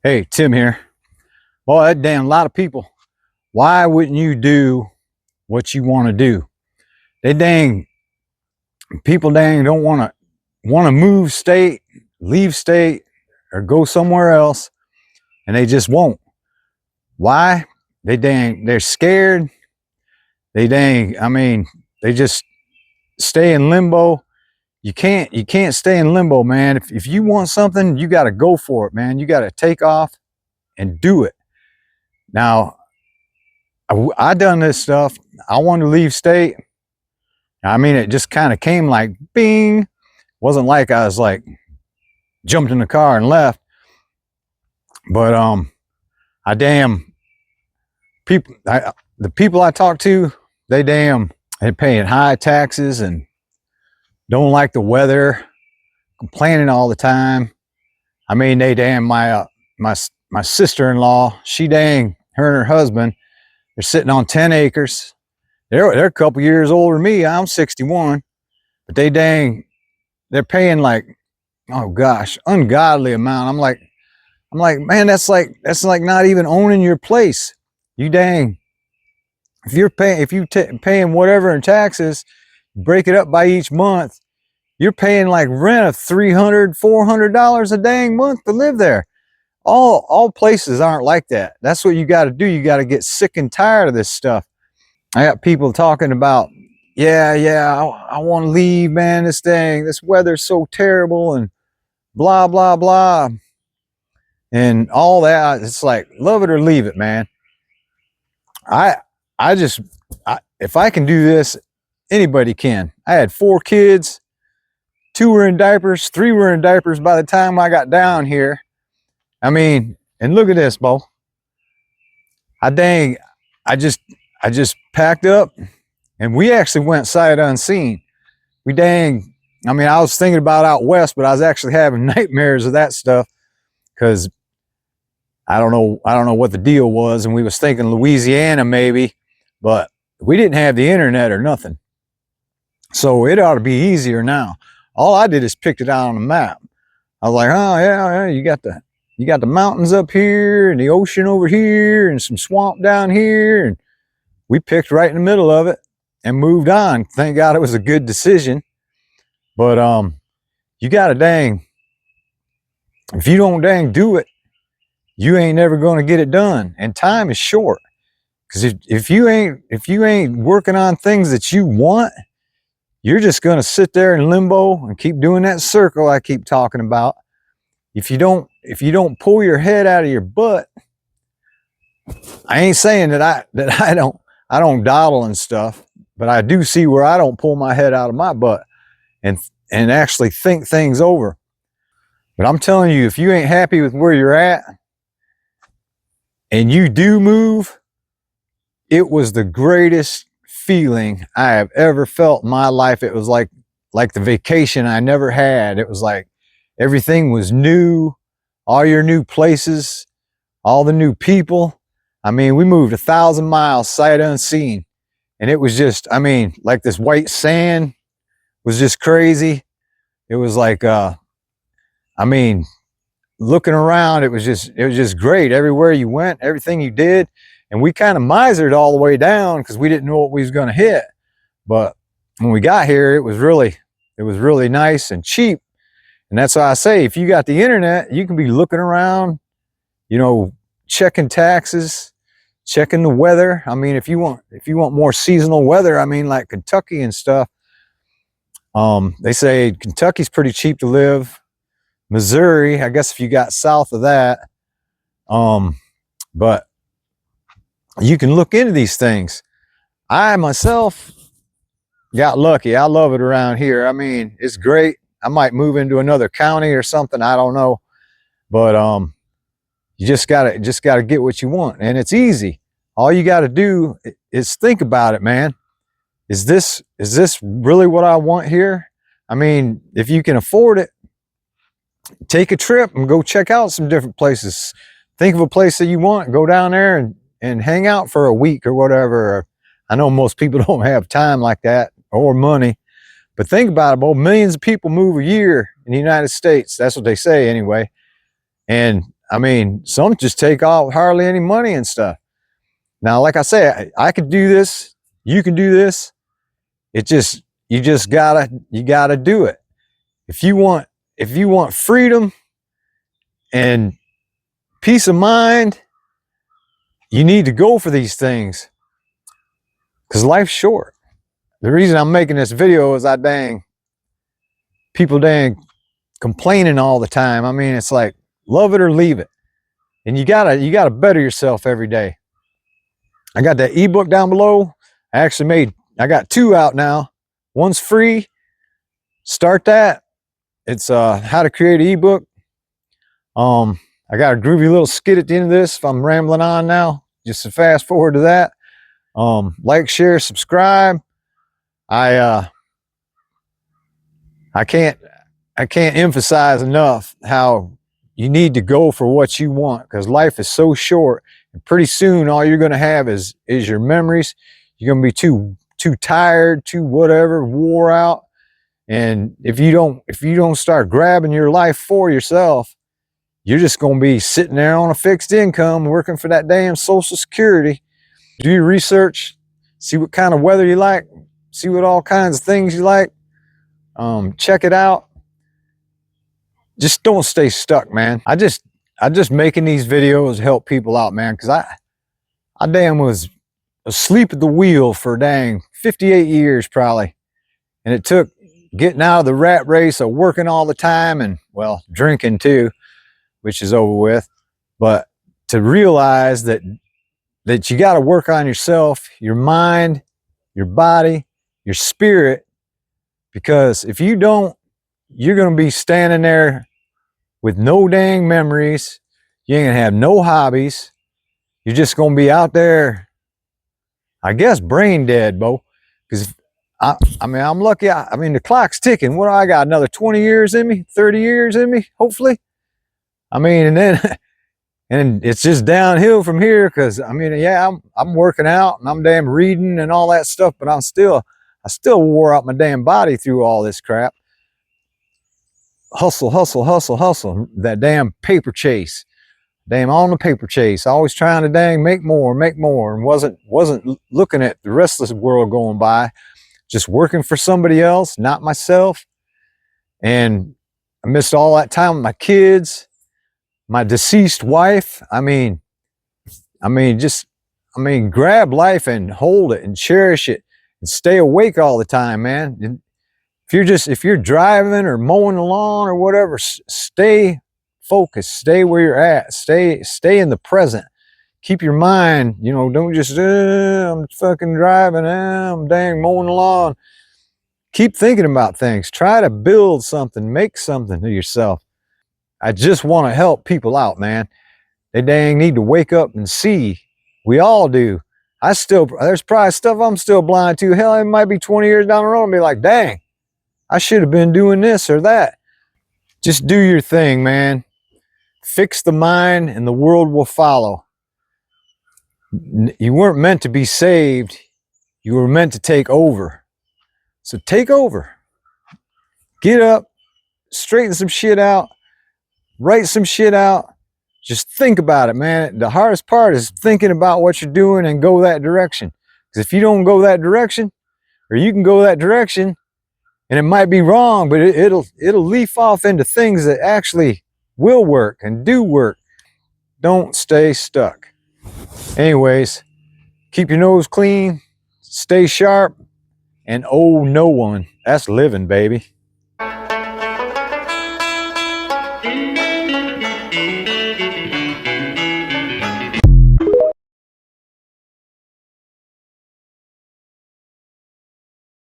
Hey, Tim here. Boy, that damn lot of people. Why wouldn't you do what you want to do? They dang people dang don't want to move state, leave state, or go somewhere else, and they just won't. Why? They're scared. They just stay in limbo. You can't stay in limbo, man. If you want something, you got to go for it, man. You got to take off and do it. Now, I done this stuff. I wanted to leave state. I mean, it just kind of came like bing. Wasn't like I was like jumped in the car and left. But I damn the people I talk to, they're paying high taxes and don't like the weather, complaining all the time. I mean, they damn my sister-in-law, her and her husband, they're sitting on 10 acres. They're a couple years older than me. I'm 61, but they're paying like, oh gosh, ungodly amount. I'm like, man, that's like not even owning your place. You dang, if you paying whatever in taxes, break it up by each month, you're paying like rent of $300-400 a dang month to live there. All places aren't like that. That's what you got to do. You got to get sick and tired of this stuff. I got people talking about, I want to leave, man. This weather's so terrible and blah, blah, blah. And all that. It's like, love it or leave it, man. If I can do this, anybody can. I had 4 kids, 2 were in diapers, 3 were in diapers by the time I got down here. I mean, and look at this, Bo. I just packed up and we actually went sight unseen. I was thinking about out west, but I was actually having nightmares of that stuff because I don't know what the deal was, and we was thinking Louisiana maybe, but we didn't have the internet or nothing. So it ought to be easier now. All I did is picked it out on the map. I was like, oh yeah, you got the mountains up here and the ocean over here and some swamp down here, and we picked right in the middle of it and moved on. Thank God it was a good decision. But you gotta if you don't do it, you ain't never gonna get it done. And time is short. Because if you ain't working on things that you want, you're just gonna sit there in limbo and keep doing that circle I keep talking about. If you don't pull your head out of your butt, I ain't saying that I don't dawdle and stuff, but I do see where I don't pull my head out of my butt and actually think things over. But I'm telling you, if you ain't happy with where you're at and you do move, it was the greatest feeling I have ever felt in my life. It was like the vacation I never had. It was like everything was new, all your new places, all the new people. I mean, we moved 1,000 miles sight unseen. And it was just, like this white sand was just crazy. It was like, looking around, it was just great. Everywhere you went, everything you did. And we kind of misered all the way down because we didn't know what we was going to hit. But when we got here, it was really nice and cheap. And that's why I say, if you got the internet, you can be looking around, checking taxes, checking the weather. I mean, if you want more seasonal weather, like Kentucky and stuff, they say Kentucky's pretty cheap to live. Missouri, I guess if you got south of that, but you can look into these things. I myself got lucky. I love it around here. It's great. I might move into another county or something. I don't know, but you just gotta get what you want, and it's easy. All you got to do is think about it, man. Is this really what I want here? If you can afford it, take a trip and go check out some different places. Think of a place that you want, go down there and hang out for a week or whatever. I know most people don't have time like that or money, but think about it, millions of people move a year in the United States. That's what they say anyway. And I mean, some just take off hardly any money and stuff. Now, like I say, I could do this. You can do this. It just, you gotta do it. If you want freedom and peace of mind, you need to go for these things, because life's short. The reason I'm making this video is people complaining all the time. I mean, it's like, love it or leave it. And you gotta better yourself every day. I got that ebook down below. I got 2 out now. One's free. Start that. It's how to create an ebook. I got a groovy little skit at the end of this if I'm rambling on now, just to fast forward to that. Like, share, subscribe. I can't emphasize enough how you need to go for what you want, because life is so short, and pretty soon all you're going to have is your memories. You're going to be too tired, too whatever, wore out. And if you don't start grabbing your life for yourself, you're just going to be sitting there on a fixed income working for that damn Social Security. Do your research, see what kind of weather you like, see what all kinds of things you like. Check it out. Just don't stay stuck, man. I just making these videos to help people out, man, because I damn was asleep at the wheel for dang 58 years probably. And it took getting out of the rat race of working all the time and, well, drinking too, which is over with, but to realize that you got to work on yourself, your mind, your body, your spirit, because if you don't, you're going to be standing there with no dang memories. You ain't gonna have no hobbies. You're just gonna be out there, I guess, brain dead, Bo. Because I mean, I'm lucky. I mean, the clock's ticking. What do I got? Another 20 years in me, 30 years in me, hopefully. I mean, and then and it's just downhill from here. Because I mean, yeah, I'm working out and I'm damn reading and all that stuff, but I still wore out my damn body through all this crap. Hustle, hustle, hustle, hustle. That damn paper chase. Damn on the paper chase. Always trying to dang make more, and wasn't looking at the rest of the world going by. Just working for somebody else, not myself. And I missed all that time with my kids, my deceased wife. I mean, grab life and hold it and cherish it and stay awake all the time, man. And if you're driving or mowing the lawn or whatever, stay focused, stay where you're at, stay in the present. Keep your mind, don't just, I'm fucking driving, I'm dang mowing the lawn. Keep thinking about things. Try to build something, make something to yourself. I just want to help people out, man. They dang need to wake up and see. We all do. There's probably stuff I'm still blind to. Hell, it might be 20 years down the road and be like, dang, I should have been doing this or that. Just do your thing, man. Fix the mind and the world will follow. You weren't meant to be saved. You were meant to take over. So take over. Get up, straighten some shit out, write some shit out. Just think about it, man. The hardest part is thinking about what you're doing and go that direction. Because if you don't go that direction, or you can go that direction, and it might be wrong, but it'll leaf off into things that actually will work and do work. Don't stay stuck. Anyways, keep your nose clean, stay sharp, and owe no one. That's living, baby.